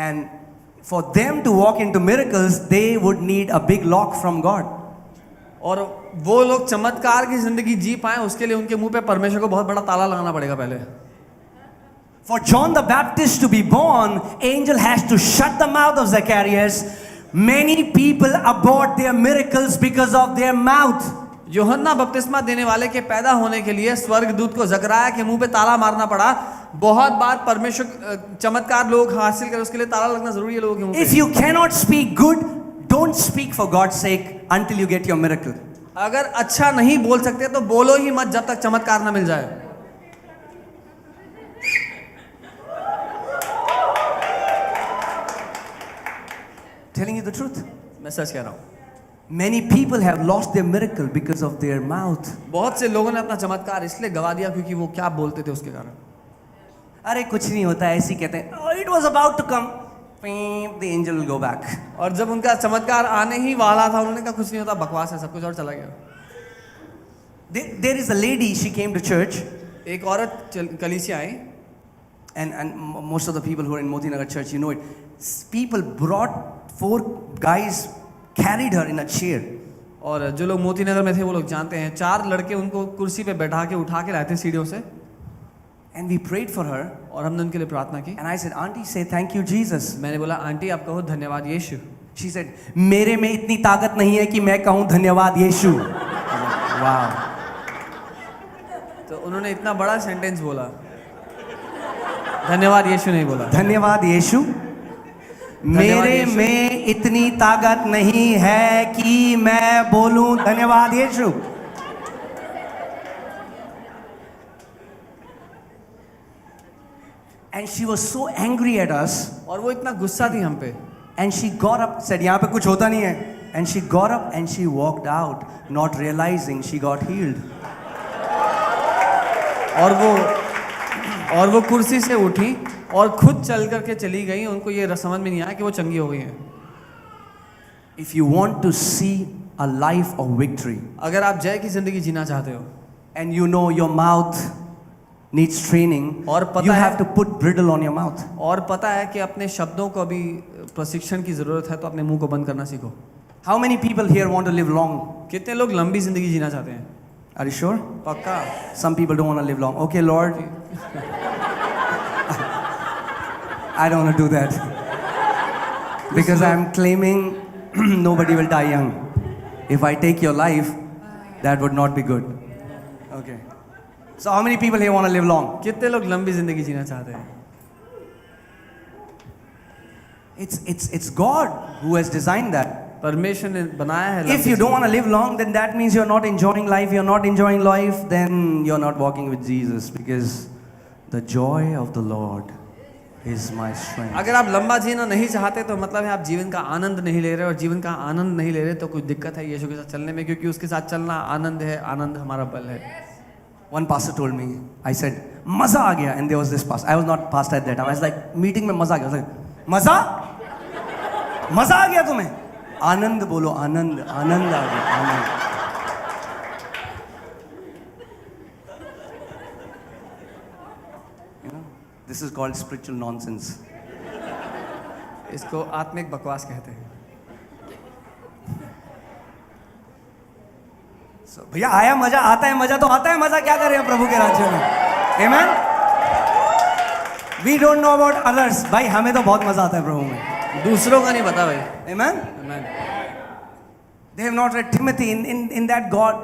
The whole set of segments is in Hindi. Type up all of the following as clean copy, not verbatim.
And for them to walk into miracles, they would need a big lock from God. और वो लोग चमत्कार की जिंदगी जी पाए उसके लिए उनके मुंह पे परमेश्वर को बहुत बड़ा ताला लगाना पड़ेगा पहले. For John the Baptist to be born, angel has to shut the mouth of Zacharias. Many people abort their miracles because of their mouth. यूहन्ना बपतिस्मा देने वाले के पैदा होने के लिए स्वर्गदूत को जकराया के मुंह पे ताला मारना पड़ा. बहुत बार परमेश्वर चमत्कार लोग हासिल करें उसके लिए ताला लगना जरूरी है लोगों के मुंह पे. If you cannot speak good, don't speak for God's sake until you get your miracle. अगर अच्छा नहीं बोल सकते तो बोलो ही मत जब तक चमत्कार ना मिल जाए. Telling you the truth. मैं सच कह रहा हूँ. Many people have lost their miracle because of their mouth. बहुत से लोगों ने अपना चमत्कार इसलिए गवा दिया क्योंकि वो क्या बोलते थे उसके कारण. अरे कुछ नहीं होता, ऐसे ही कहते हैं. Oh, it was about to come. The angel will go back. और जब उनका चमत्कार आने ही वाला था उन्होंने कहा कुछ नहीं होता, बकवास है सब कुछ, और चला गया. There is a lady, she came to church. एक औरत कलीसिया आई. And most of the people who are in Moti Nagar church, you know it. People brought 4 guys, carried her in a chair. और जो लोग मोती नगर में थे वो लोग जानते हैं, 4 लड़के उनको कुर्सी पे बैठा के उठा के लाए थे सीढ़ियों से. And we prayed for her. और हमने उनके लिए प्रार्थना की. And I said, Auntie, say thank you Jesus. मैंने बोला आंटी आप कहो धन्यवाद यीशु. She said, मेरे में इतनी ताकत नहीं है कि मैं कहूँ धन्यवाद यीशु. Wow. तो उन्होंने इतना बड़ा सेंटेंस बोला, धन्यवाद यीशु नहीं बोला. धन्यवाद यीशु. मेरे में इतनी ताकत नहीं है कि मैं बोलूं धन्यवाद यीशु. And she was so angry at us. और वो इतना गुस्सा थी हम पे. And she got up, said यहाँ पे कुछ होता नहीं है. And she got up and she walked out, not realizing she got healed. और वो कुर्सी से उठी और खुद चल करके चली गई. उनको ये समझ में नहीं आया कि वो चंगी हो गई हैं. If you want to see a life of victory, अगर आप जय की जिंदगी जीना चाहते हो, and you know your mouth needs training, और पता you है, have to put bridle on your mouth. और पता है कि अपने शब्दों को भी प्रशिक्षण की जरूरत है, तो अपने मुंह को बंद करना सीखो. How many people here want to live long? कितने लोग लंबी जिंदगी जीना चाहते हैं? Are you sure? पक्का. Some people don't want to live long. Okay, Lord. I don't want to do that. Because I'm claiming nobody will die young. If I take your life, that would not be good. Okay. So how many people here want to live long? कितने लोग लंबी जिंदगी जीना चाहते हैं? It's God who has designed that. परमेश्वर ने बनाया है. If you don't want to live long, then that means you're not enjoying life. You're not enjoying life, then you're not walking with Jesus. Because the joy of the Lord is my strength. अगर आप लंबा जीना नहीं चाहते तो मतलब है आप जीवन का आनंद नहीं ले रहे, और जीवन का आनंद नहीं ले रहे तो कुछ दिक्कत है यीशु के साथ चलने में, क्योंकि उसके साथ चलना आनंद है. आनंद हमारा बल है. One pastor told me, I said, मजा आ गया. And there was this pastor. I was not pastor at that time. I was like, meeting में मजा आ गया. I was like, मजा आ गया तुम्हें? आनंद बोलो, आनंद, आनंद आ गया, आनंद. You know, this is called spiritual nonsense. इसको आत्मिक बकवास कहते हैं. So, भैया आया मजा, आता है मजा, तो आता है मजा, क्या कर रहे हैं प्रभु के राज्य में? Amen? We don't know about others. भाई हमें तो बहुत मजा आता है प्रभु में. दूसरों का नहीं पता भाई. Amen? Amen. They have not read Timothy. In that God,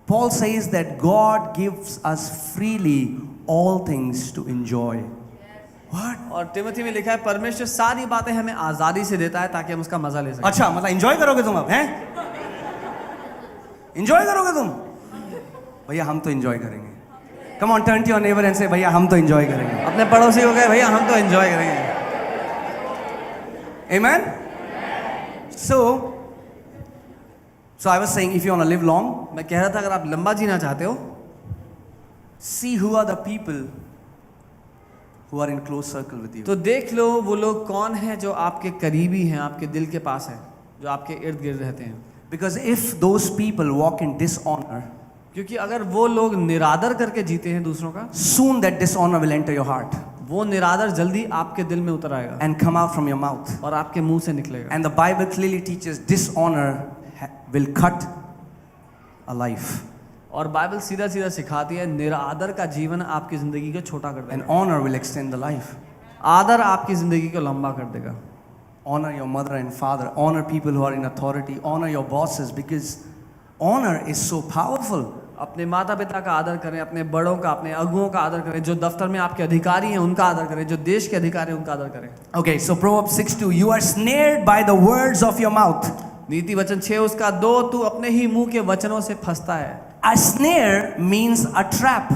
Paul says that God gives us freely all things to enjoy. What? और तिमोथी में लिखा है परमेश्वर सारी बातें हमें आजादी से देता है ताकि हम उसका मजा ले सकें. अच्छा, मतलब एंजॉय करोगे तुम अब, हैं? एंजॉय करोगे तुम? भैया हम तो एंजॉय करेंगे. Come on, turn to your neighbor and say, भैया हम तो एंजॉय करेंगे. अपने पड़ोसी को कहे भैया हम तो एंजॉय करेंगे. Amen? So I was saying, if you want to live long, मैं कह रहा था अगर आप लंबा जीना चाहते हो, see who are the people who are in close circle with you. तो देख लो वो लोग कौन हैं जो आपके करीबी हैं, आपके दिल के पास हैं, जो आपके इर्द गिर्द रहते हैं. Because if those people walk in dishonor, क्योंकि अगर वो लोग निरादर करके जीते हैं दूसरों का, soon that dishonor will enter your heart. वो निरादर जल्दी आपके दिल में उतर आएगा and come out from your mouth. और आपके मुंह से निकलेगा। And the Bible clearly teaches dishonor will cut a life. और बाइबल सीधा सीधा सिखाती है निरादर का जीवन आपकी जिंदगी को छोटा कर And देगा, honor will extend the life. आदर आपकी जिंदगी को लंबा कर देगा। Honor your mother and father. Honor people who are in authority. Honor your bosses because honor is so powerful. अपने माता पिता का आदर करें, अपने बड़ों का, अपने अगुओं का आदर करें, जो दफ्तर में आपके अधिकारी हैं उनका आदर करें, जो देश के अधिकारी हैं उनका आदर करें। Okay, so Proverbs 6:2. You are snared by the words of your mouth. नीति वचन 6 उसका 2, तू अपने ही मुंह के वचनों से फंसता है। A snare means a trap.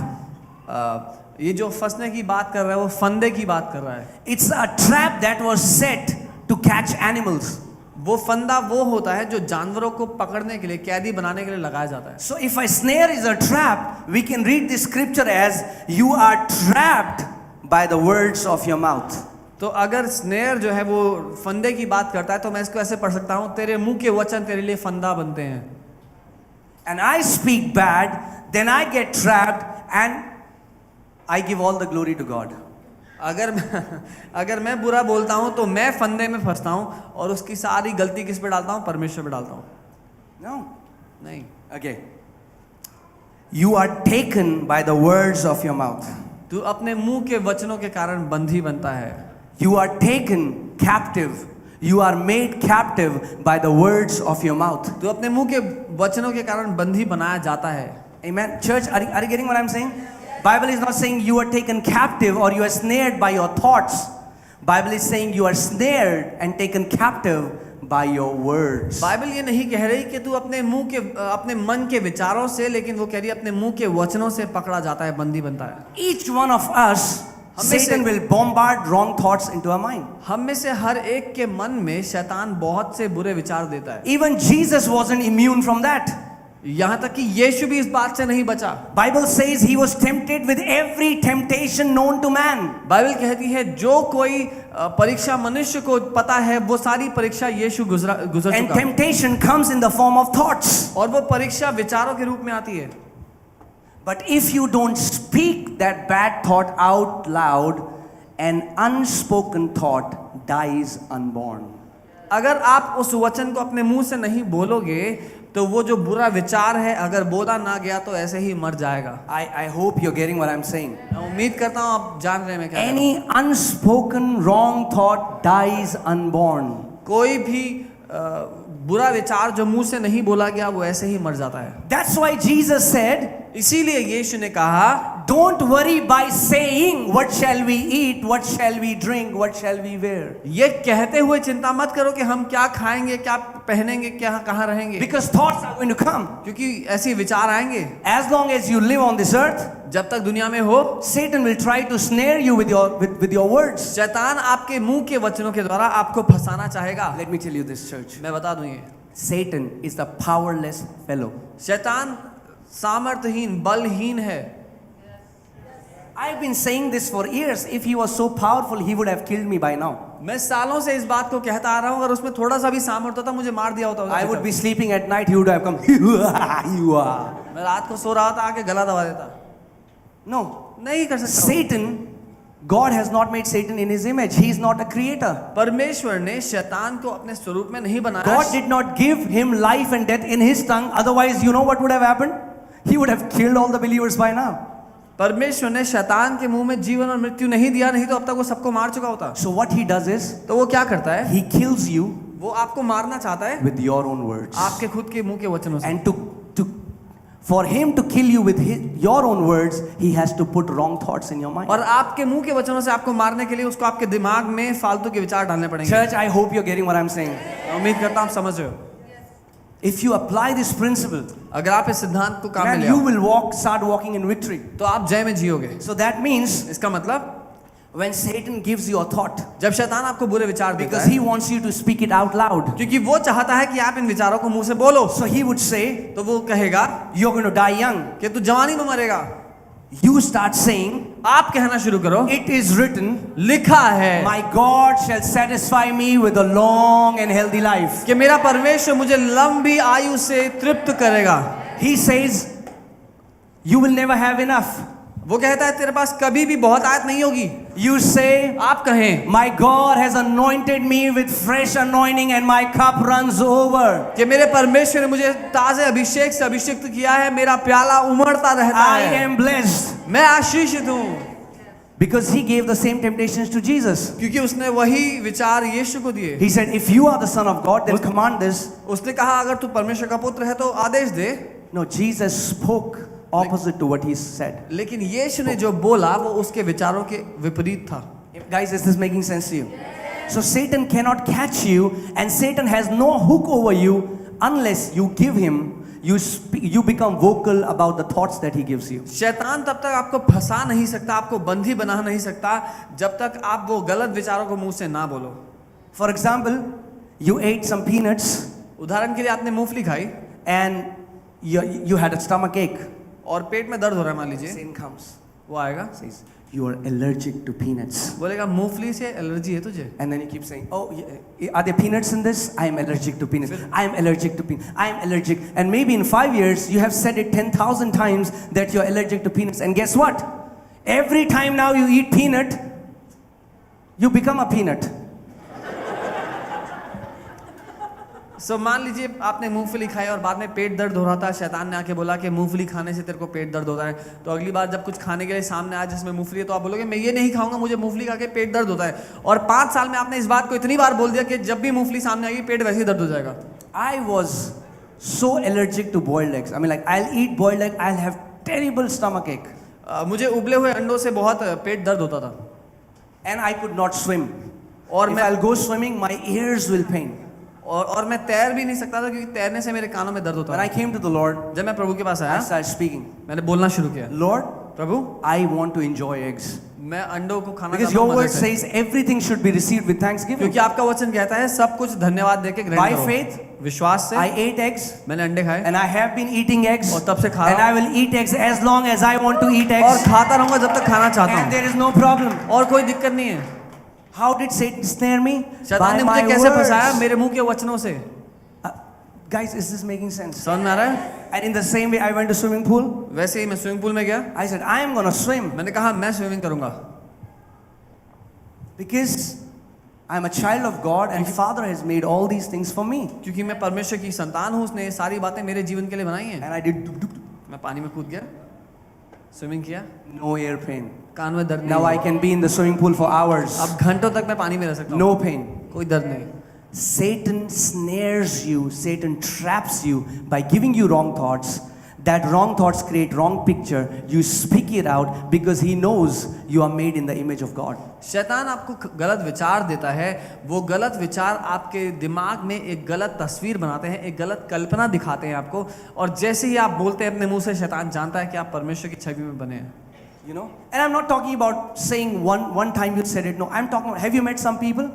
ये जो फंसने की बात कर रहा है वो फंदे की बात कर रहा है। It's a trap that was set to catch animals. वो फंदा वो होता है जो जानवरों को पकड़ने के लिए, कैदी बनाने के लिए लगाया जाता है। So if a snare is a trap, we can read this scripture as you are trapped by the words of your mouth. तो अगर स्नेयर जो है वो फंदे की बात करता है तो मैं इसको ऐसे पढ़ सकता हूँ, तेरे मुंह के वचन तेरे लिए फंदा बनते हैं। And I speak bad, then I get trapped and I give all the glory to God. अगर मैं बुरा बोलता हूँ तो मैं फंदे में फंसता हूँ और उसकी सारी गलती किस पे डालता हूँ? परमेश्वर पे डालता हूँ। No. नहीं। Okay. You are taken by the words of your mouth. तू अपने मुंह के वचनों के कारण बंधी बनता है। You are taken captive. You are made captive by the words of your mouth. तू अपने मुंह के वचनों के कारण बंधी बनाया जाता है। Amen. Church, are you getting what I'm saying? Bible is not saying you are taken captive or you are snared by your thoughts. Bible is saying you are snared and taken captive by your words. Bible ये नहीं कह रही कि तू अपने मुंह के अपने मन के विचारों से, लेकिन वो कह रही है अपने मुंह के वचनों से पकड़ा जाता है, बंदी बनता है। Each one of us, Satan will bombard wrong thoughts into our mind. हम में से हर एक के मन में शैतान बहुत से बुरे विचार देता है। Even Jesus wasn't immune from that. यहाँ तक कि यीशु भी इस बात से नहीं बचा। Bible says he was tempted with every temptation known to man. Bible कहती है जो कोई परीक्षा मनुष्य को पता है वो सारी परीक्षा यीशु गुजर And चुका। temptation comes in the form of thoughts. और वो परीक्षा विचारों के रूप में आती है। But if you don't speak that bad thought out loud, an unspoken thought dies unborn. अगर आप उस वचन को अपने मुंह से नहीं बोलोगे तो वो जो बुरा विचार है अगर बोला ना गया तो ऐसे ही मर जाएगा। I hope you're getting what I'm saying. मैं उम्मीद करता हूँ आप जान रहे हैं मैं क्या कह रहा हूँ। Any unspoken wrong thought dies unborn. कोई भी बुरा विचार जो मुंह से नहीं बोला गया वो ऐसे ही मर जाता है। That's why Jesus said, इसीलिए यीशु ने कहा don't worry by saying what shall we eat, what shall we drink, what shall we wear. ये कहते हुए चिंता मत करो कि हम क्या खाएंगे, क्या पहनेंगे, क्या कहाँ रहेंगे, Because thoughts are going to come. क्योंकि ऐसे विचार आएंगे। As long as you live on this earth, जब तक दुनिया में हो Satan will try to snare you with your words. शैतान आपके मुंह के वचनों के द्वारा आपको फंसाना चाहेगा। Let me tell you this, church. मैं बता दूं ये Satan is the powerless fellow. शैतान सामर्थ्यहीन बलहीन है। I've been saying this for years. If he was so powerful, he would have killed me by now. मैं सालों से इस बात को कहता आ रहा हूँ, अगर उसमें थोड़ा सा भी सामर्थ्य होता मुझे मार दिया होता। I would be sleeping at night, he would have come. You are. मैं रात को सो रहा था आके गला दबा देता। No. नहीं कर सकता। Satan, God has not made Satan in his image. He is not a creator. परमेश्वर ने शैतान को अपने स्वरूप में नहीं बनाया। God did not give him life and death in his tongue. Otherwise, you know what would have happened? He would have killed all the believers by now. परमेश्वर ने शैतान के मुंह में जीवन और मृत्यु नहीं दिया, नहीं तो अब तक वो सबको मार चुका होता। So what he does is, तो वो क्या करता है? he kills you वो आपको मारना चाहता है with your own words. आपके खुद के मुंह के वचनों से। And for him to kill you with your own words, he has to put wrong thoughts in your mind. और आपके मुंह के वचनों से आपको मारने के लिए उसको आपके दिमाग में फालतू के विचार डालने पड़ेंगे। Church, I hope you're getting what I'm saying. मैं उम्मीद करता हूँ आप समझ रहे हो। If you apply this principle, अगर आप इस सिद्धांत को काम में man, ले you आओ, will start walking in victory. तो आप जय में जियोगे। So that means इसका मतलब when Satan gives you a thought, जब शैतान आपको बुरे विचार देता because है, he wants you to speak it out loud, क्योंकि वो चाहता है कि आप इन विचारों को मुंह से बोलो, so he would say, तो वो कहेगा you're going to die young. कि तू जवानी में मरेगा। You start saying, आप कहना शुरू करो, it is written, लिखा है my God shall satisfy me with a long and healthy life. कि मेरा परमेश्वर मुझे लंबी आयु से तृप्त करेगा। He says, you will never have enough. वो कहता है तेरे पास कभी भी बहुत आयत नहीं होगी। You say, आप कहें my God has anointed me with fresh anointing and my cup runs over. कि मेरे परमेश्वर ने मुझे ताजे अभिषेक से अभिषेक किया है, मेरा प्याला उमड़ता रहता I है, am blessed. मैं आशीषित हूँ। Because he gave the same temptations to Jesus. क्योंकि उसने वही विचार यीशु को दिए। He said, if you are the son of God, then command this. उसने कहा अगर तू परमेश्वर का पुत्र है तो आदेश दे। No, Jesus spoke opposite to what he said. लेकिन यीशु ने जो बोला वो उसके विचारों के विपरीत था। Guys, is this making sense to you? So Satan cannot catch you, and Satan has no hook over you unless you give him, you become vocal about the thoughts that he gives you. शैतान तब तक आपको फंसा नहीं सकता, आपको बंधी बना नहीं सकता जब तक आप वो गलत विचारों को मुंह से ना बोलो। For example, you ate some peanuts उदाहरण के लिए आपने मूंगफली खाई and you had a stomach ache. और पेट में दर्द हो रहा है मान लीजिए, Satan comes, वो आएगा says, you are allergic to peanuts. बोलेगा मूंगफली से एलर्जी है तुझे। And then you keep saying, oh, are there peanuts in this? I am allergic to peanuts. I am allergic to peanuts. I am allergic. And maybe in 5 years, you have said it 10,000 times that you're allergic to peanuts. And guess what? Every time now you eat peanut, you become a peanut. सो मान लीजिए आपने मूंगफली खाई और बाद में पेट दर्द हो रहा था, शैतान ने आके बोला कि मूंगफली खाने से तेरे को पेट दर्द होता है, तो अगली बार जब कुछ खाने के लिए सामने आया जिसमें मूंगफली है तो आप बोलोगे मैं ये नहीं खाऊंगा, मुझे मूंगफली खा के पेट दर्द होता है। और 5 साल में आपने इस बात को इतनी बार बोल दिया कि जब भी मूंगफली सामने आएगी पेट वैसे ही दर्द हो जाएगा। I was so allergic to boiled eggs. I mean, like, I'll eat boiled egg, I'll have terrible stomach ache. मुझे उबले हुए अंडों से बहुत पेट दर्द होता था And I could not swim. और If मैं I'll go swimming, my ears will pain. और मैं तैर भी नहीं सकता था क्योंकि तैरने से मेरे कानों में दर्द होता When था। I came to the Lord, जब मैं प्रभु के पास I आया started speaking. मैंने बोलना शुरू किया, Lord, Prabhu I want to enjoy eggs. मैं अंडों को खाना Because चाहता your हूं word मजे से। says everything should be received with thanksgiving. क्योंकि आपका वचन कहता है सब कुछ धन्यवाद देके ग्रहण By करो। faith, विश्वास से I ate eggs मैंने अंडे खाए and I have been eating eggs और तब से खा and रहा I will eat eggs as long as I want to eat और eggs खाता रहूंगा जब तक खाना चाहता and हूँ there is no problem. और कोई दिक्कत नहीं है। How did Satan snare me? शैतान ने By मुझे my कैसे फंसाया? words. मेरे मुंह के वचनों से। Guys, is this making sense? समझ में आ रहा है? And in the same way, I went to swimming pool. वैसे ही मैं स्विमिंग पूल में गया, I said, I am gonna swim मैंने कहा मैं स्विमिंग करूंगा because I'm a child of God and Father has made all these things for me. क्योंकि मैं परमेश्वर की संतान हूँ, उसने ये सारी बातें मेरे जीवन के लिए बनाई हैं। And I did duk, duk, duk. मैं पानी में कूद गया, स्विमिंग किया, No ear pain. कान में दर्द Now I नहीं। can be in the swimming pool for hours. अब घंटों तक मैं पानी में रह सकता हूँ, No pain. कोई दर्द नहीं। Satan snares you, Satan traps you by giving you wrong thoughts. That wrong thoughts create wrong picture. You speak it out because he knows you are made in the image of God. शैतान आपको गलत विचार देता है, वो गलत विचार आपके दिमाग में एक गलत तस्वीर बनाते हैं, एक गलत कल्पना दिखाते हैं आपको, और जैसे ही आप बोलते हैं अपने मुंह से शैतान जानता है कि आप परमेश्वर की छवि में बने हैं। You know? And I'm not talking about saying one time you said it. No, I'm talking about, have you met some people?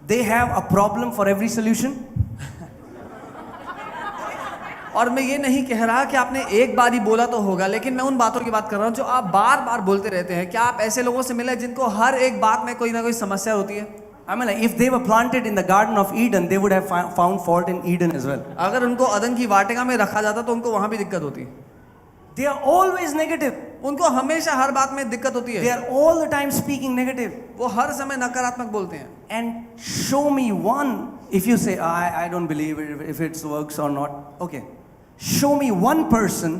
They have a problem for every solution. और मैं ये नहीं कह रहा कि आपने एक बार ही बोला तो होगा, लेकिन मैं उन बातों की बात कर रहा हूँ जो आप बार बार बोलते रहते हैं। क्या आप ऐसे लोगों से मिले जिनको हर एक बात में कोई ना कोई समस्या होती है? I mean, like, if they were planted in the Garden of Eden, they would have found fault in Eden as well. अगर उनको अदन की वाटिका में रखा जाता तो उनको वहां भी दिक्कत होती। They are always negative. उनको हमेशा हर बात में दिक्कत होती They है, are all the time speaking negative. वो हर समय नकारात्मक बोलते हैं। And show me one, if you say, I don't believe it, if it works or not. Okay. Show me one person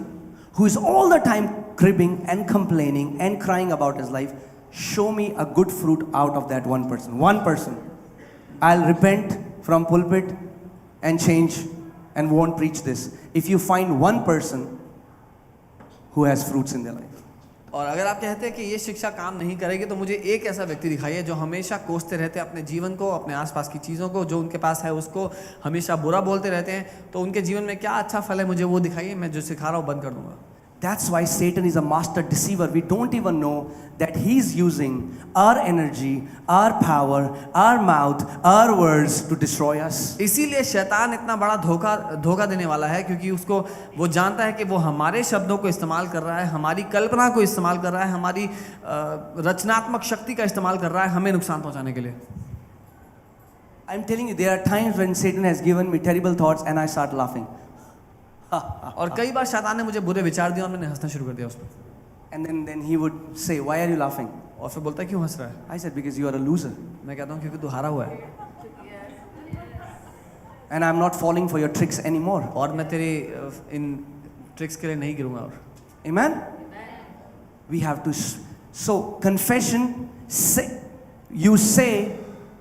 who is all the time cribbing and complaining and crying about his life. Show me a good fruit out of that one person. One person. I'll repent from pulpit and change and won't preach this. If you find one person who has fruits in their life. और अगर आप कहते हैं कि ये शिक्षा काम नहीं करेगी तो मुझे एक ऐसा व्यक्ति दिखाइए जो हमेशा कोसते रहते हैं अपने जीवन को, अपने आसपास की चीज़ों को, जो उनके पास है उसको हमेशा बुरा बोलते रहते हैं, तो उनके जीवन में क्या अच्छा फल है मुझे वो दिखाइए, मैं जो सिखा रहा हूँ बंद कर दूंगा। That's why Satan is a master deceiver. We don't even know that he's using our energy, our power, our mouth, our words to destroy us. इसीलिए शैतान इतना बड़ा धोखा देने वाला है, क्योंकि उसको वो जानता है कि वो हमारे शब्दों को इस्तेमाल कर रहा है, हमारी कल्पना को इस्तेमाल कर रहा है, हमारी रचनात्मक शक्ति का इस्तेमाल कर रहा है हमें नुकसान पहुंचाने के लिए। I'm telling you, there are times when Satan has given me terrible thoughts and I start laughing. और कई बार शैतान ने मुझे बुरे विचार दिए और मैंने हंसना शुरू कर दिया उस पर। And then he would say, why are you laughing? और फिर बोलता है क्यों हंस रहा है? I said, because you are a loser. मैं कहता हूँ क्योंकि तू हारा हुआ है And I'm not falling for your tricks anymore. और मैं तेरी इन ट्रिक्स के लिए नहीं गिरूंगा और Amen? We have to. So, confession, you say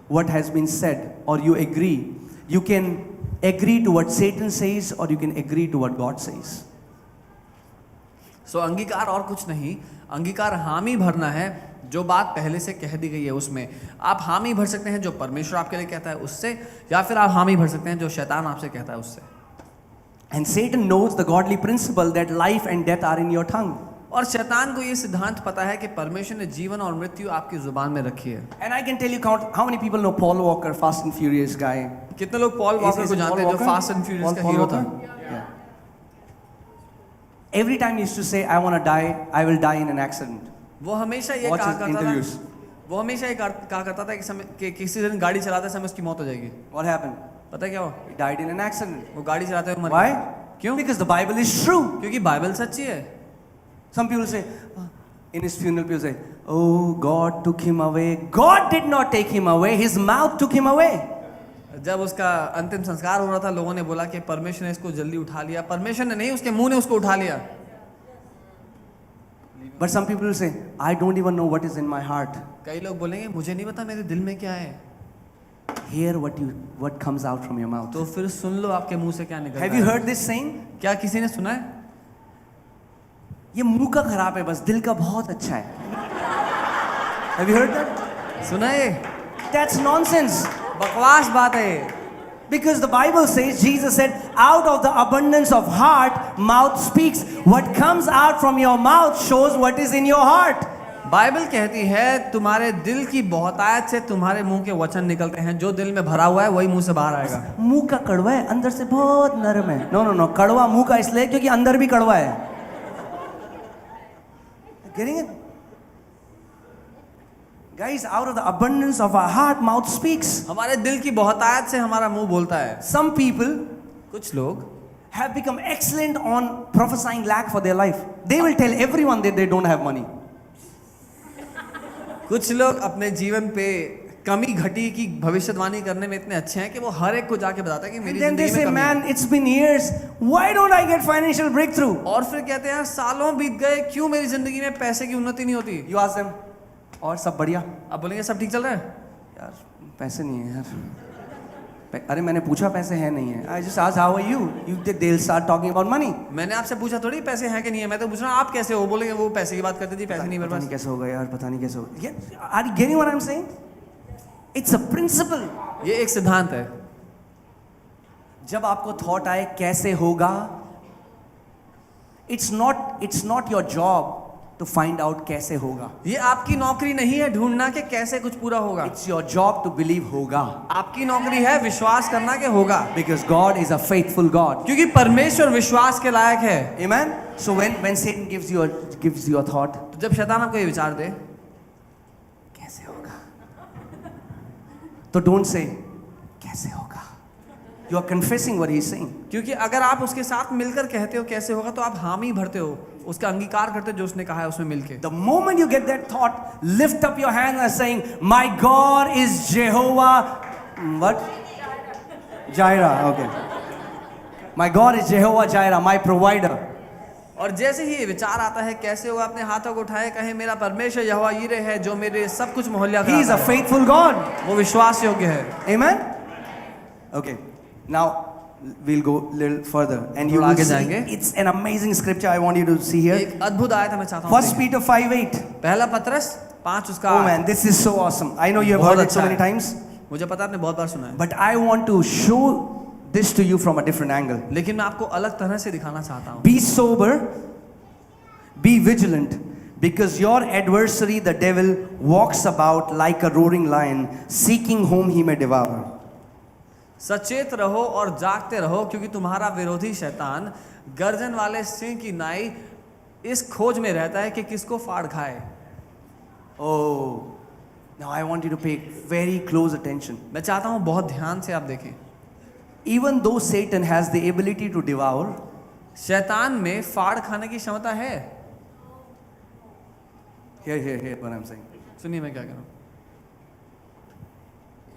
what has been said, or you agree. You can agree to what Satan says, or you can agree to what God says. सो अंगीकार और कुछ नहीं, अंगीकार हामी भरना है जो बात पहले से कह दी गई है उसमें। आप हामी भर सकते हैं जो परमेश्वर आपके लिए कहता है उससे, या फिर आप हामी भर सकते हैं जो शैतान आपसे कहता है उससे। And Satan knows the godly principle that life and death are in your tongue. और शैतान को ये सिद्धांत पता है कि परमेश्वर ने जीवन और मृत्यु आपकी जुबान में रखी है। And I can tell you how many people know Paul Walker, Fast and Furious guy. कितने लोग पॉल वॉकर को जानते हैं जो फास्ट एंड फ्यूरियस का हीरो था? Yeah. Every time he used to say, I want to die, I will die in an accident. वो हमेशा ये Watch कहा his करता interviews. था, वो हमेशा ये कहा करता था कि किसी दिन गाड़ी चलाते समय उसकी मौत हो जाएगी। What happened? पता है क्या हुआ? He died in an accident. वो गाड़ी चलाते हुए मर Why? गया। क्यों? Because the Bible is true. क्योंकि बाइबल सच्ची है। Some people say, in his funeral, people say, oh, God took him away. God did not take him away. His mouth took him away. जब उसका अंतिम संस्कार हो रहा था, लोगों ने बोला कि परमेश्वर ने इसको जल्दी उठा लिया। परमेश्वर ने नहीं, उसके मुंह ने उसको उठा लिया। But some people will say, I don't even know what is in my heart. कई लोग बोलेंगे मुझे नहीं पता मेरे दिल में क्या है। Hear what comes out from your mouth. तो फिर सुन लो आपके मुंह से क्या निकलता है। Have you heard this saying? क्या किसी ने सुना है? ये मुंह का खराब है, बस दिल का बहुत अच्छा है। Have you heard that? सुना है? That's nonsense. बकवास बात है। Because the Bible says, Jesus said, out of the abundance of heart, mouth speaks. What comes out from your mouth shows what is in your heart. Bible कहती है तुम्हारे दिल की बहुतायत से तुम्हारे मुंह के वचन निकलते हैं। जो दिल में भरा हुआ है वही मुंह से बाहर आएगा। मुंह का कड़वा है, अंदर से बहुत नरम है। नो, कड़वा मुंह का इसलिए क्योंकि अंदर भी कड़वा है। Getting it? Guys, out of the abundance of our heart, mouth speaks. हमारे दिल की बहुतायत से हमारा मुंह बोलता है। Some people कुछ लोग have become excellent on prophesying lack for their life. They will tell everyone that they don't have money. कुछ लोग अपने जीवन पे कमी घटी की भविष्यवाणी करने में इतने अच्छे हैं कि वो हर एक को जाके बताता है कि मेरी And then they जिंदगी say, में कमी है। man, it's been years. Why don't I get financial breakthrough? और फिर कहते हैं सालों बीत गए, क्यों मेरी जिंदगी में पैसे की उन्नति नहीं होती? You ask them, और सब बढ़िया? आप बोलेंगे सब ठीक चल रहा है? यार पैसे नहीं है यार। अरे मैंने पूछा पैसे हैं नहीं है। I just asked how are you? They'll start talking about money. मैंने आपसे पूछा थोड़ी पैसे हैं कि नहीं है, मैं तो पूछ रहा हूँ आप कैसे हो? बोलेंगे वो पैसे की बात करते थे, पैसे नहीं मेरे पता पास। नहीं कैसे होगा यार, पता नहीं कैसे होगा। Are you getting what I'm saying? It's a principle. ये एक सिद्धांत है। जब आपको थॉट आए कैसे होगा, it's not your job to find out कैसे होगा। ये आपकी नौकरी नहीं है ढूंढना कि कैसे कुछ पूरा होगा। It's your job to believe होगा। आपकी नौकरी है विश्वास करना कि होगा। Because God is a faithful God. क्योंकि परमेश्वर विश्वास के लायक है। Amen. So when Satan gives you a thought, तो जब शैतान आपको ये विचार दे कैसे होगा, तो don't say कैसे होगा। You are confessing what he is saying. क्योंकि अगर आप उसके साथ मिलकर कहते हो कैसे होगा, तो आप हामी भरते हो, उसका अंगीकार करते हो जो उसने कहा है उसमें मिलके। The moment you get that thought, lift up your hand and saying, my God is Jehovah. What? Jireh. Okay. My God is Jehovah Jireh, my provider. और जैसे ही ये विचार आता है कैसे होगा, अपने हाथों को उठाए कहे मेरा परमेश्वर यहोवा यीरे है जो मेरे सब कुछ मुहैया He is कराता a है। faithful God. वो विश्वास योग्य है। Amen. Okay. Now we'll go a little further, and you थोड़ा will आगे see. जाएंगे। It's an amazing scripture. I want you to see here. एक अद्भुत आयत मैं चाहता हूँ। First Peter 5:8. पहला पत्रस 5 उसका। Oh man, this is so awesome. I know you have बहुत heard it so अच्छा many है। times, मुझे पता है आपने बहुत बार सुना है, but I want to show this to you from a different angle. लेकिन मैं आपको अलग तरह से दिखाना चाहता हूँ। Be sober, be vigilant, because your adversary, the devil, walks about like a roaring lion, seeking whom he may devour. सचेत रहो और जागते रहो, क्योंकि तुम्हारा विरोधी शैतान गर्जन वाले सिंह की नाई इस खोज में रहता है कि किसको फाड़ खाए। Oh, now I want you to pay very close attention. मैं चाहता हूँ बहुत ध्यान से आप देखें। Even though Satan has the ability to devour, शैतान में फाड़ खाने की क्षमता है, Hear what I'm saying. सुनिए मैं क्या कह रहा हूँ.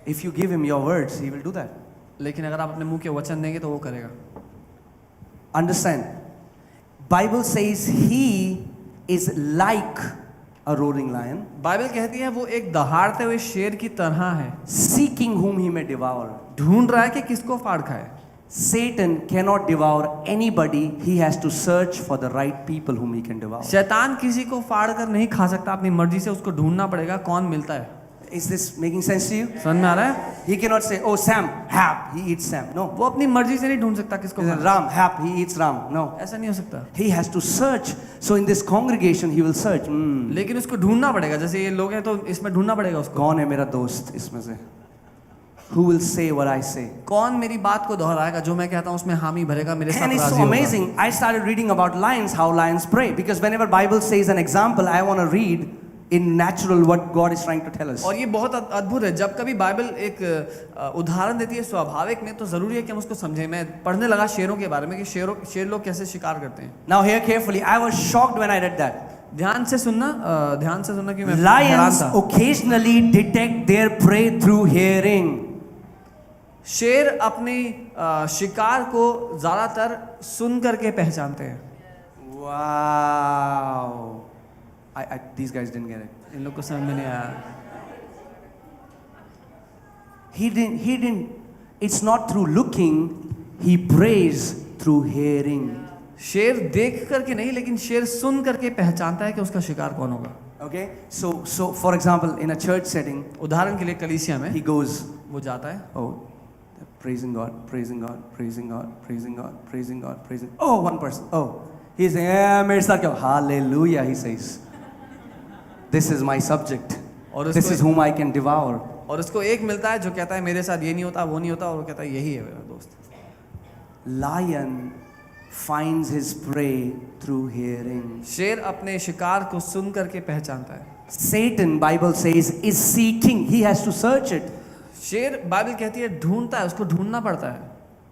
If you give him your words, he will do that. लेकिन अगर आप अपने मुंह के वचन देंगे तो वो करेगा. Understand? Bible says he is like a roaring lion, Bible कहती है वो एक दहाड़ते हुए शेर की तरह है, seeking whom he may devour. ढूंढ रहा है कि किसको फाड़ खाए. Satan cannot devour anybody. He has to search for the right people whom he can devour. शैतान किसी को फाड़ कर नहीं खा सकता, अपनी मर्जी से उसको ढूंढना पड़ेगा कौन मिलता है. Is this making sense to you? समझ में आ रहा है? He cannot say, oh, Sam, hap, he eats Sam. No. वो अपनी मर्जी से नहीं ढूंढ सकता किसको He says, खाना. Ram, hap, he eats Ram. No. ऐसा नहीं हो सकता. He has to search. So in this congregation, he will search. लेकिन उसको ढूंढना पड़ेगा. जैसे ये लोग हैं तो इसमें ढूंढना पड़ेगा उसको. कौन है मेरा दोस्त इसमें से? Who will say what I say? कौन मेरी बात को दोहराएगा, जो मैं कहता हूँ उसमें हामी भरेगा, मेरे साथ And it's राजी so होगा. amazing. I started reading about lions, how lions pray. Because whenever Bible says an example, I want to read in natural what God is trying to tell us. और ये बहुत अद्भुत है. जब कभी बाइबल एक उदाहरण देती है स्वाभाविक में, तो जरूरी है कि हम उसको समझें. मैं पढ़ने लगा शेरों के बारे में कि शेर लोग कैसे शिकार करते हैं. Now hear carefully. I was shocked when I read that. ध्यान से सुनना कि मैं हैरान Lions था. occasionally detect their prey through hearing. शेर अपनी शिकार को ज्यादातर सुन करके पहचानते हैं. Wow. These guys didn't get it. इन लोग को समझ में नहीं आया. He didn't. It's not through looking. He prays through hearing. शेर देख करके नहीं, लेकिन शेर सुन करके पहचानता है कि उसका शिकार कौन होगा. Okay. So for example, in a church setting, उदाहरण के लिए कलीसिया में he goes, वो जाता है. oh, praising God, praising God, praising God, praising God, praising God, praising. Oh, one person. Oh, he's saying, yeah, मेरे साथ क्या? Hallelujah, he says. This is my subject. और This is whom I can devour. और उसको एक मिलता है जो कहता है मेरे साथ ये नहीं होता, वो नहीं होता, और वो कहता है यही है मेरा दोस्त. Lion finds his prey through hearing. शेर अपने शिकार को सुन करके पहचानता है. Satan, Bible says, is seeking. He has to search it. शेर बाइबल कहती है ढूंढता है, उसको ढूंढना पड़ता है.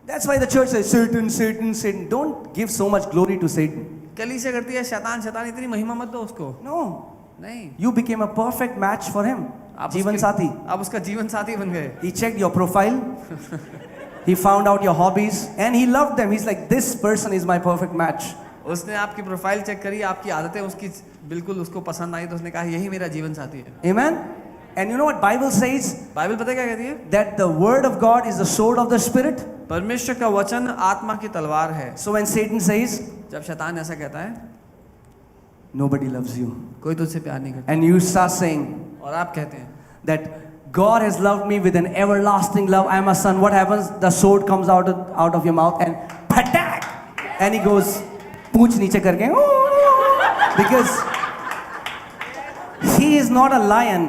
That's why the church says, Satan, Satan, Satan. Don't give so much glory to Satan. कलीसिया करती है शैतान शैतान, इतनी महिमा मत दो उसको. No. नहीं. You became a perfect match for him. आप जीवन साथी. आप उसका जीवन साथी बन गए. He checked your profile. He found out your hobbies and he loved them. He's like, this person is my perfect match. उसने आपकी प्रोफाइल चेक करी, आपकी आदतें उसकी बिल्कुल उसको पसंद आई, तो उसने कहा यही मेरा जीवन साथी है. Amen. And you know what Bible says? Bible पता है क्या कहती है? That the word of God is the sword of the spirit. परमेश्वर का वचन आत्मा की तलवार है. So when Satan says, जब शैतान ऐसा कहता है, nobody loves you, कोई तुझसे प्यार नहीं करता, and you start saying और आप कहते हैं that God has loved me with an everlasting love, I am a son, what happens? The sword comes out of your mouth and patak, and he goes पूंछ नीचे करके, because he is not a lion,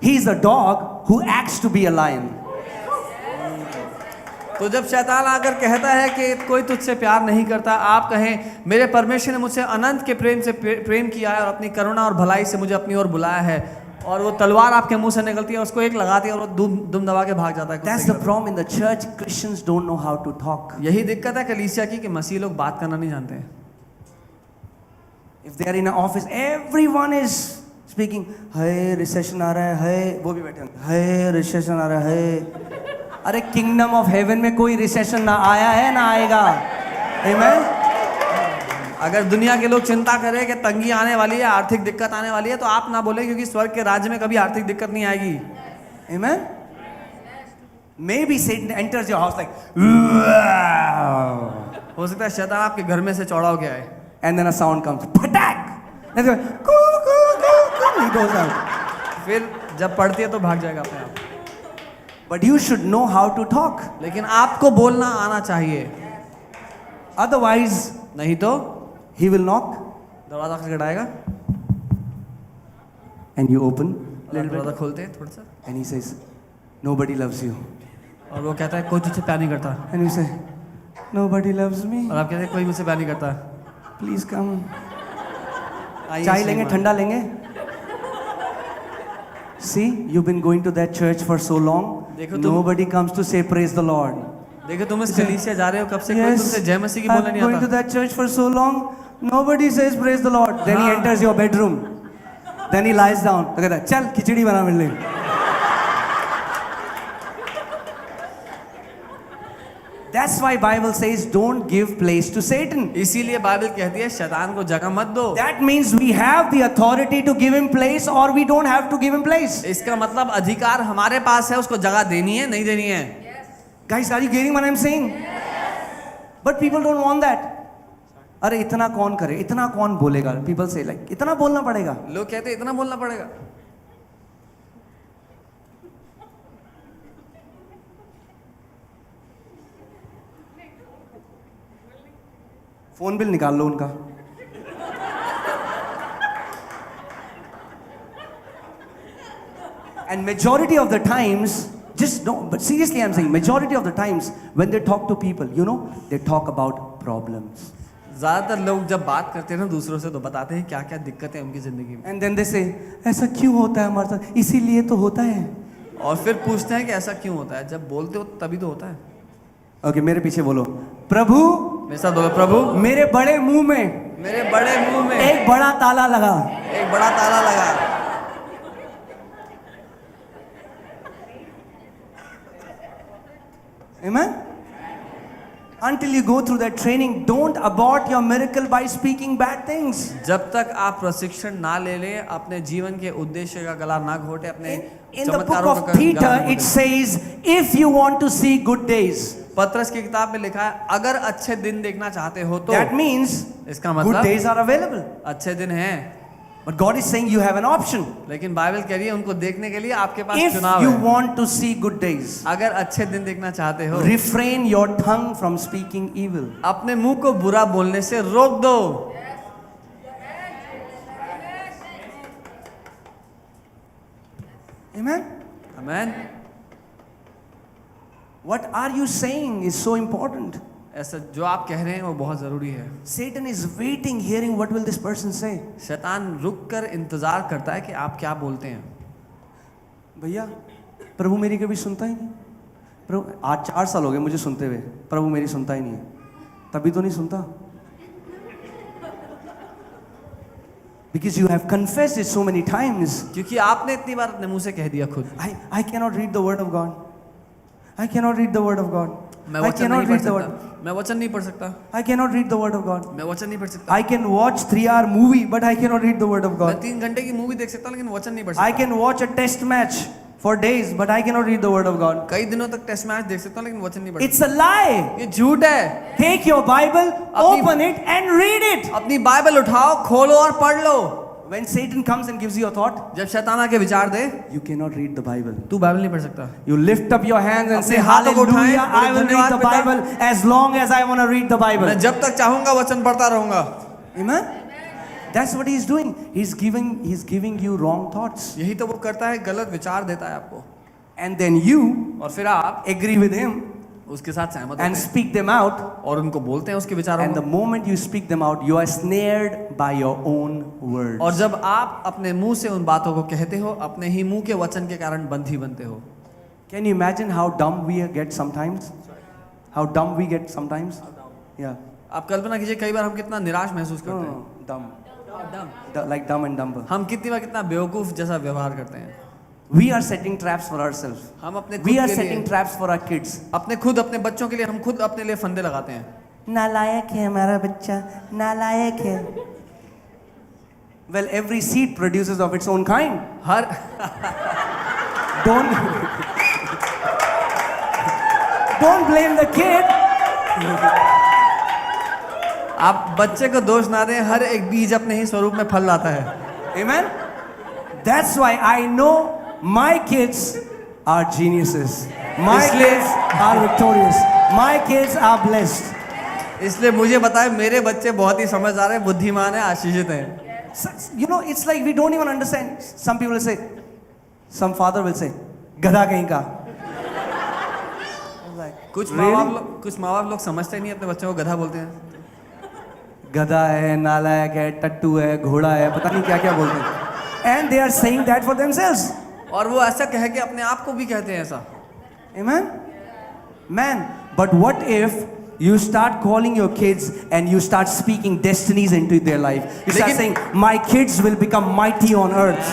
he is a dog who acts to be a lion. तो जब शैतान आकर कहता है कि कोई तुझसे प्यार नहीं करता, आप कहें मेरे परमेश्वर ने मुझसे अनंत के प्रेम से प्रेम किया है और अपनी करुणा और भलाई से मुझे अपनी ओर बुलाया है, और वो तलवार आपके मुंह से निकलती है, उसको एक लगाती है और वो दुम दबा के भाग जाता है. That's the problem in the church. Christians don't know how to talk. यही दिक्कत है कलीसिया की कि मसीह लोग बात करना नहीं जानते हैं. If they are in an office, everyone is speaking. Hey, recession आ रहा है. Hey, वो भी बैठे हैं. Hey, recession आ रहा है. Hey. अरे किंगडम ऑफ हेवन में कोई रिसेशन ना आया है ना आएगा. Amen? अगर दुनिया के लोग चिंता करें कि तंगी आने वाली है, आर्थिक दिक्कत आने वाली है, तो आप ना बोले, क्योंकि स्वर्ग के राज्य में कभी आर्थिक दिक्कत नहीं आएगी. Amen? Maybe Satan enters your house like, हो सकता है शैतान आपके घर में से चौड़ा हो गया है, and then a sound comes, patak, and then he goes out. फिर जब पढ़ती है तो भाग जाएगा अपने आप. But you should know how to talk. लेकिन आपको बोलना आना चाहिए, Otherwise, नहीं तो he will knock, दरवाजा खटखटाएगा, and you open little दरवाजा bit, खोलते हैं थोड़ा सा, and he says, nobody loves you. और वो कहता है कोई तुझसे प्यार नहीं करता, And you say, nobody loves me. और आप कहते हैं कोई मुझसे प्यार नहीं करता. Please come. आइए चाय लेंगे, श्रीमान. ठंडा लेंगे. See, you've been going to that church for so long. देखो तुम- Nobody comes to say praise the Lord. देखो तुम इस कलीसिया जा रहे हो कब से, कोई Yes, तुमसे जय मसीह की बोलना I'm नहीं going to आता. that church for so long. Nobody says praise the Lord. Then he हाँ. enters your bedroom. Then he lies down. तो कहता है चल खिचड़ी बना मेरे लिए. That's why Bible says don't give place to Satan. इसीलिए बाइबल कहती है शैतान को जगह मत दो. That means we have the authority to give him place or we don't have to give him place. इसका मतलब अधिकार हमारे पास है, उसको जगह देनी है नहीं देनी है. Guys, are you getting what I'm saying? But people don't want that. अरे इतना कौन करे, इतना कौन बोलेगा? People say like इतना बोलना पड़ेगा. लोग कहते हैं इतना बोलना पड़ेगा. फोन बिल निकाल लो उनका. And majority of the times, just don't, but seriously I'm saying, majority of the times when they talk to people, you know, they talk about problems. ज्यादातर लोग जब बात करते हैं ना दूसरों से तो बताते हैं क्या क्या दिक्कतें उनकी जिंदगी में. And then they say, ऐसा क्यों होता है हमारे साथ? इसीलिए तो होता है. और फिर पूछते हैं कि ऐसा क्यों होता है. जब बोलते हो तभी तो होता है. ओके, मेरे पीछे बोलो, प्रभु मेरे साथ बोलो, प्रभु मेरे बड़े मुंह में मेरे बड़े मुंह में एक बड़ा ताला लगा. एक बड़ा ताला लगा. Amen? Until you go through that training, don't abort your miracle by speaking bad things. जब तक आप प्रशिक्षण ना ले ले, अपने जीवन के उद्देश्य का गला ना घोटे, अपने In the book चमत्कारों of का गला Peter, ना it घोटे. says, if you want to see good days, पत्रस की किताब में लिखा है अगर अच्छे दिन देखना चाहते हो तो that means इसका good मतलब days are available. अच्छे दिन हैं. But God is saying you have an option. लेकिन बाइबल कह रही है उनको देखने के लिए आपके पास If चुनाव you है. want to see good days, अगर अच्छे दिन देखना चाहते हो refrain your tongue from speaking evil. अपने मुंह को बुरा बोलने से रोक दो. Amen? Amen. What are you saying is so important. ऐसा जो आप कह रहे हैं वो बहुत जरूरी है. Satan is waiting, hearing what will this person say. शैतान रुक कर इंतजार करता है कि आप क्या बोलते हैं. भैया प्रभु मेरी कभी सुनता ही नहीं. प्रभु आज 4 साल हो गए मुझे सुनते हुए, प्रभु मेरी सुनता ही नहीं है. तभी तो नहीं सुनता. Because you have confessed it so many times. क्योंकि आपने इतनी बार अपने मुंह से कह दिया खुद. I cannot read the word of God. I cannot read the word of God. मैं I वचन cannot नहीं read पढ़ the word. सकता. मैं वचन नहीं पढ़ सकता. I cannot read the word of God. मैं वचन नहीं पढ़ सकता. I can watch 3-hour movie, but I cannot read the word of मैं God. 3 घंटे की मूवी देख सकता हूँ लेकिन वचन नहीं पढ़ I सकता. can watch a test match for days, but I cannot read the word of God. कई दिनों तक टेस्ट मैच देख सकता हूँ लेकिन वचन नहीं पढ़ It's a lie. सकता. ये झूठ है. Take your Bible, अपनी- open it and read it. अपनी बाइबल उठाओ, खोलो और पढ़ लो. When Satan comes and gives you a thought, जब शैतान आके विचार दे, you cannot read the Bible. तू बाइबल नहीं पढ़ सकता. You lift up your hands and अपने say, हाथों को उठाएं, Hallelujah, I will read धन्यवाद the पिता। Bible as long as I want to read the Bible. मैं जब तक चाहूंगा वचन पढ़ता रहूंगा. Amen? That's what he's doing. He's giving you wrong thoughts. यही तो वो करता है, गलत विचार देता है आपको. And then you और फिर आप agree with him उसके साथ सहमत होते and हैं speak them out. और उनको बोलते हैं उसके विचारों And the को. moment you speak them out, you are snared by your own words. और जब आप अपने मुंह से उन बातों को कहते हो, अपने ही मुंह के वचन के कारण बंधी बनते हो. Can you imagine how dumb we get sometimes? How dumb we get sometimes? Yeah. आप कल्पना कीजिए कई बार हम कितना निराश महसूस करते हैं. Dumb. Like dumb and dumber. हम कितनी बार कितना बेवकूफ जैसा व्यवहार करते हैं. We are setting traps for ourselves. हम अपने We are खुद के setting लिए traps for our kids. अपने बच्चों के लिए हम खुद अपने लिए फंदे लगाते हैं. नालायक है हमारा बच्चा, नालायक है. Well, every seed produces of its own kind. Her Don't blame the kid. आप बच्चे को दोष ना दें, हर एक बीज अपने ही स्वरूप में फल लाता है. Amen. That's why I know my kids are geniuses. My kids are victorious. My kids are blessed. इसलिए मुझे बताए मेरे बच्चे बहुत ही समझदार हैं, बुद्धिमान हैं, आशीषित हैं. You know, it's like we don't even understand. Some people will say, some father will say, गधा कहीं का. कुछ Really? माँ बाप लोग समझते ही नहीं, अपने बच्चों को गधा बोलते हैं. गधा है, नालायक है, टट्टू है, घोड़ा है, पता नहीं क्या क्या बोलते हैं. And they are saying that for themselves. और वो ऐसा कह के अपने आप को भी कहते हैं ऐसा. Amen? Man, but what if You start calling your kids and you start speaking destinies into their life. You start saying, my kids will become mighty on earth.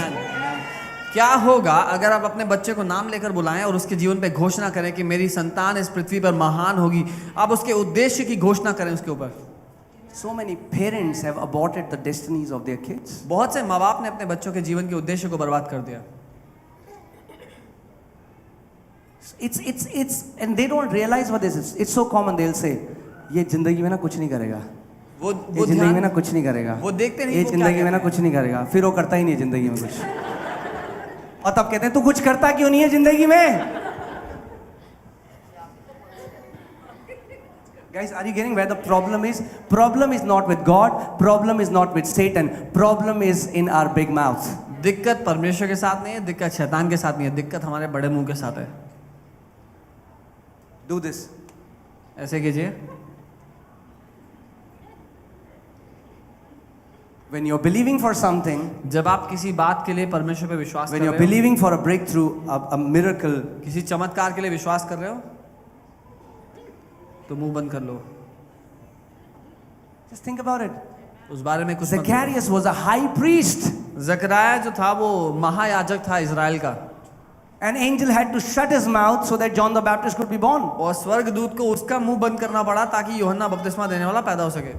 क्या होगा अगर आप अपने बच्चे को नाम लेकर बुलाएं और उसके जीवन पे घोषणा करें कि मेरी संतान इस पृथ्वी पर महान होगी, आप उसके उद्देश्य की घोषणा करें उसके ऊपर। So many parents have aborted the destinies of their kids. बहुत से माँ बाप ने अपने बच्चों के जीवन के उद्देश्य को बर्बाद कर दिया। It's and they don't realize what this is. It's so common. They'll say, ये जिंदगी में ना कुछ नहीं करेगा, वो ये जिंदगी में ना कुछ नहीं करेगा, वो देखते नहीं ये वो क्या जिंदगी में ना कहते कुछ नहीं करेगा, फिर वो करता ही नहीं है जिंदगी में कुछ। और तब कहते हैं तू कुछ करता क्यों नहीं है जिंदगी में? Guys, are you getting where the problem is? Problem is not with God. Problem is not with Satan. Problem is in our big mouth. दिक्कत परमेश्वर के साथ नहीं है, दिक्कत शैतान के साथ नहीं है, दिक्कत हमारे बड़े मुंह के साथ है। Do this. ऐसे कीजिए। When you're believing for something, जब आप किसी बात के लिए परमेश्वर पे विश्वास when कर you're रहे हो, believing for a breakthrough, a miracle, किसी चमत्कार के लिए विश्वास कर रहे हो, तो मुंह बंद कर लो। just think about it. उस बारे में कुछ मत बोलो। Zacharias was a high priest. जकराया जो था वो महायाजक था इजराइल का, An angel had to shut his mouth so that John the Baptist could be born. और स्वर्गदूत को उसका मुंह बंद करना पड़ा ताकि यूहन्ना बपतिस्मा देने वाला पैदा हो सके।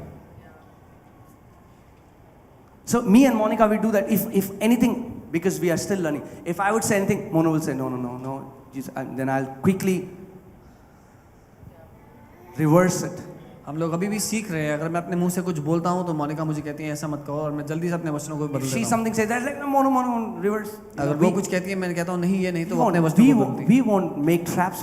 So me and Monica, we do that. If anything, because we are still learning. If I would say anything, Mona will say no. Jesus, and then I'll quickly reverse it. हम लोग अभी भी सीख रहे हैं। अगर मैं अपने मुंह से कुछ बोलता हूँ तो मोनिका मुझे कहती है ऐसा मत कहो, और मैं जल्दी से अपने वचनों को बदल She देता हूँ। something says that like no, Mona, reverse. अगर वो कुछ कहती है मैं कहता हूँ नहीं ये नहीं, तो वो अपने वचनों को बदलती है। We won't make traps